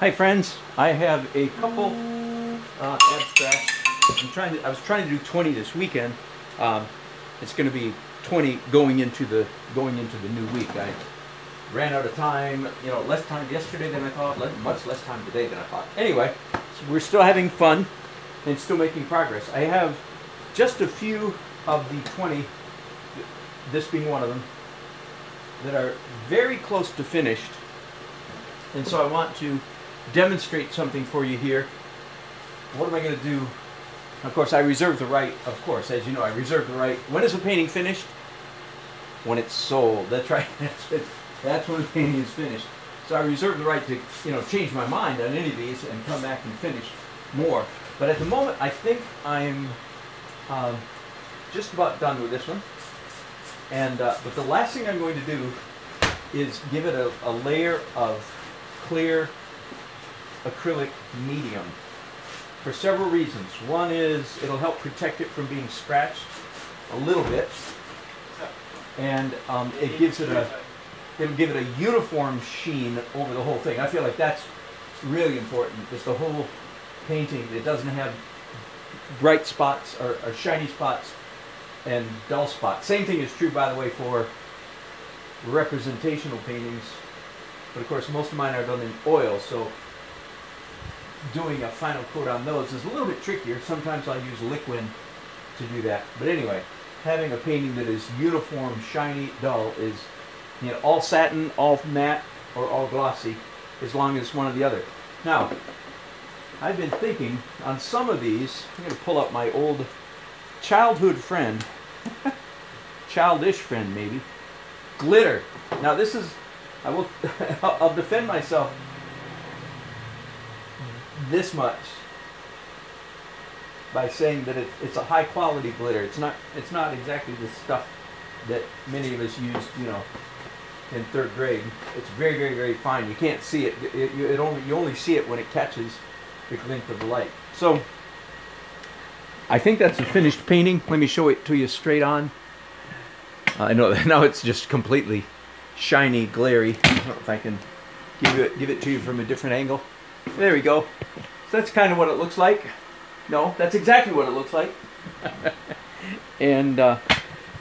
Hi friends, I have a couple abstracts. I was trying to do 20 this weekend. Um, it's going to be 20 going into the new week. I ran out of time. Less time yesterday than I thought. Much less time today than I thought. Anyway, so we're still having fun and still making progress. I have just a few of the 20, this being one of them, that are very close to finished, and so I want to demonstrate something for you here. What am I going to do? Of course, I reserve the right, as you know, I reserve the right. When is a painting finished? When it's sold. That's right. That's when the painting is finished. So I reserve the right to, change my mind on any of these and come back and finish more. But at the moment, I think I'm just about done with this one. And but the last thing I'm going to do is give it a layer of clear acrylic medium for several reasons. One is it'll help protect it from being scratched a little bit, and it'll give it a uniform sheen over the whole thing. I feel like that's really important. Is the whole painting, it doesn't have bright spots or shiny spots and dull spots. Same thing is true, by the way, for representational paintings, but of course most of mine are done in oil, so doing a final coat on those is a little bit trickier. Sometimes I'll use liquid to do that. But anyway, having a painting that is uniform, shiny, dull is, all satin, all matte, or all glossy, as long as one or the other. Now, I've been thinking on some of these. I'm going to pull up my old childhood friend, childish friend maybe, glitter. Now this is, I'll defend myself this much by saying that it's a high quality glitter. It's not exactly the stuff that many of us used, in third grade. It's very, very, very fine. You can't see it. You only see it when it catches the glint of the light. So I think that's a finished painting. Let me show it to you straight on. I know now it's just completely shiny, glary. I don't know if I can give it to you from a different angle. There we go. So that's kind of what it looks like. No, that's exactly what it looks like. And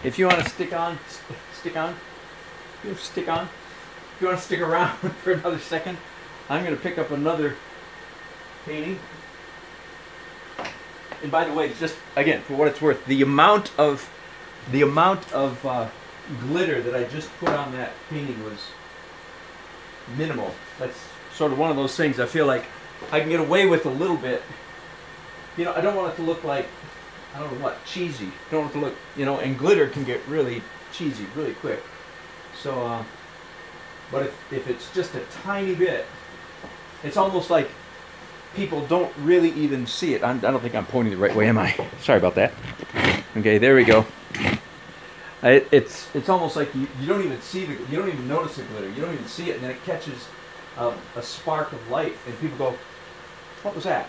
if you want to stick on. If you want to stick around for another second, I'm going to pick up another painting. And by the way, just again, for what it's worth, the amount of glitter that I just put on that painting was minimal. That's sort of one of those things I feel like I can get away with a little bit. I don't want it to look like, I don't know what, cheesy. I don't want it to look, and glitter can get really cheesy really quick. So, but if it's just a tiny bit, it's almost like people don't really even see it. I don't think I'm pointing the right way, am I? Sorry about that. Okay, there we go. It's almost like you don't even see you don't even notice the glitter. You don't even see it, and then it catches a spark of light, and people go, "What was that?"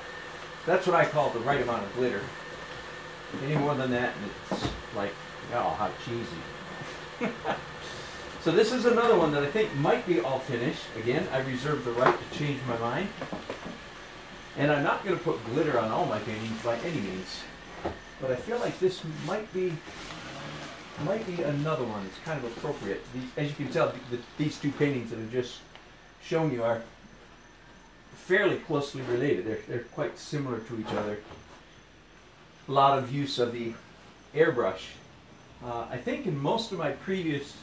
That's what I call the right amount of glitter. Any more than that, and it's like, oh, how cheesy. So this is another one that I think might be all finished. Again, I reserve the right to change my mind. And I'm not going to put glitter on all my paintings by any means, but I feel like this might be another one that's kind of appropriate. As you can tell, these two paintings that I've just shown you are fairly closely related. They're quite similar to each other. A lot of use of the airbrush. I think in most of my previous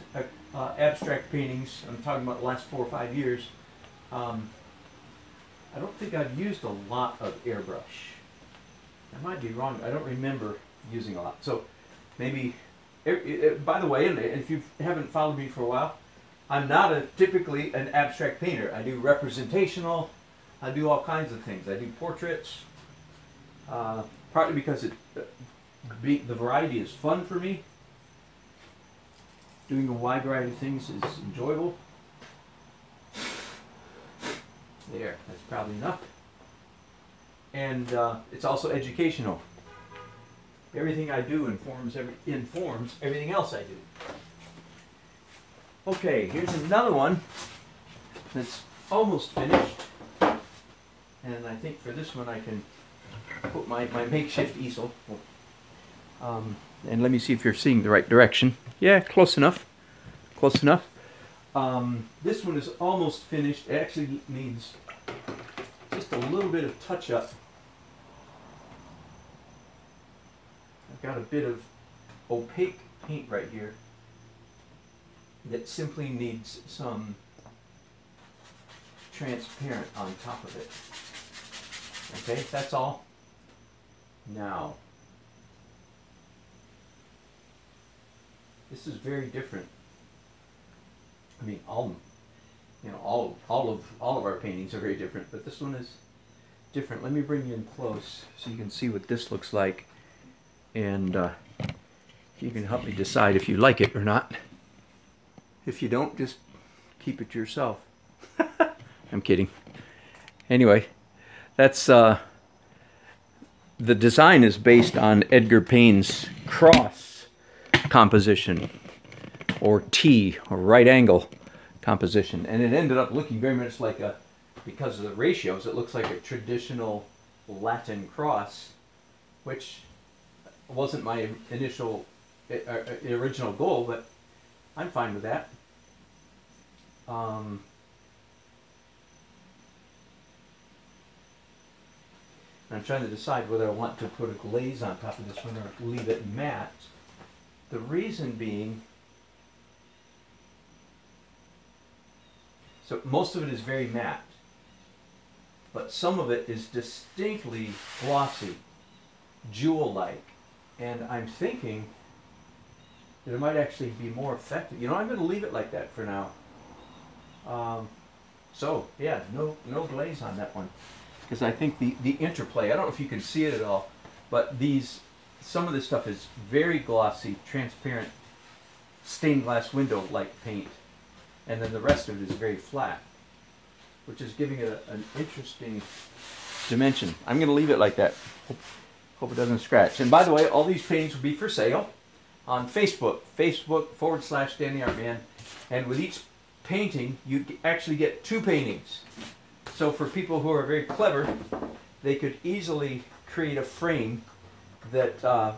abstract paintings, I'm talking about the last 4 or 5 years, I don't think I've used a lot of airbrush. I might be wrong. I don't remember using a lot. So maybe, by the way, and if you haven't followed me for a while, I'm not typically an abstract painter. I do representational. I do all kinds of things. I do portraits, partly because the variety is fun for me. Doing a wide variety of things is enjoyable. There, that's probably enough. And it's also educational. Everything I do informs everything else I do. Okay, here's another one that's almost finished. And I think for this one I can put my makeshift easel. And let me see if you're seeing the right direction. Yeah, close enough. Close enough. This one is almost finished. It actually needs just a little bit of touch up. I've got a bit of opaque paint right here that simply needs some transparent on top of it. Okay, that's all. Now, this is very different. I mean, all of our paintings are very different, but this one is different. Let me bring you in close so you can see what this looks like, and you can help me decide if you like it or not. If you don't, just keep it to yourself. I'm kidding. Anyway, that's the design is based on Edgar Payne's cross composition, or T, or right angle composition, and it ended up looking very much like a, because of the ratios, it looks like a traditional Latin cross, which wasn't my initial original goal, but I'm fine with that. I'm trying to decide whether I want to put a glaze on top of this one or leave it matte. The reason being, so most of it is very matte, but some of it is distinctly glossy, jewel-like, and I'm thinking that it might actually be more effective. You know, I'm going to leave it like that for now. So yeah, no glaze on that one, because I think the interplay, I don't know if you can see it at all, but some of this stuff is very glossy, transparent, stained glass window-like paint, and then the rest of it is very flat, which is giving it an interesting dimension. I'm going to leave it like that. Hope it doesn't scratch. And by the way, all these paintings will be for sale on Facebook, Facebook.com/Danny Art Man, and with each painting, you actually get 2 paintings. So for people who are very clever, they could easily create a frame that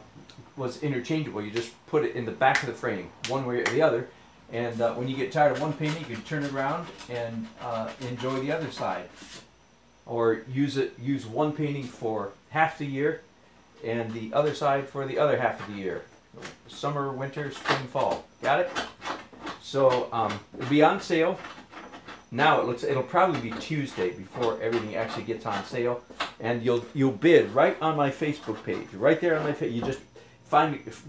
was interchangeable. You just put it in the back of the frame, one way or the other, and when you get tired of one painting, you can turn it around and enjoy the other side. Or use one painting for half the year and the other side for the other half of the year. Summer, winter, spring, fall. Got it? So it'll be on sale. Now it'll probably be Tuesday before everything actually gets on sale, and you'll bid right on my Facebook page, right there on my you just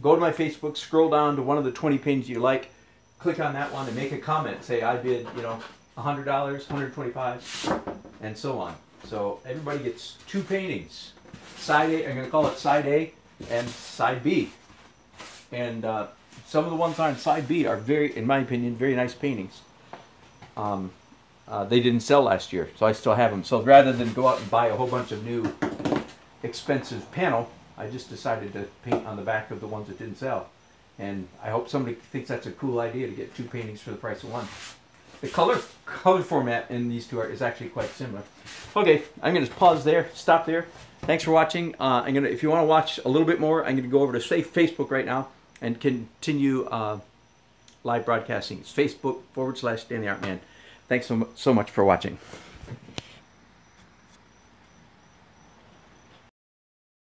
go to my Facebook, scroll down to one of the 20 paintings you like, click on that one and make a comment. Say I bid, $100, $125, and so on. So everybody gets 2 paintings. Side A, I'm going to call it Side A and Side B, and some of the ones on Side B are in my opinion, very nice paintings. They didn't sell last year, so I still have them. So rather than go out and buy a whole bunch of new expensive panel, I just decided to paint on the back of the ones that didn't sell. And I hope somebody thinks that's a cool idea to get 2 paintings for the price of one. The color format in these 2 is actually quite similar. Okay, I'm going to pause there, stop there. Thanks for watching. If you want to watch a little bit more, I'm going to go over to Facebook right now and continue live broadcasting. It's Facebook.com/Danny Art Man. Thanks so much for watching.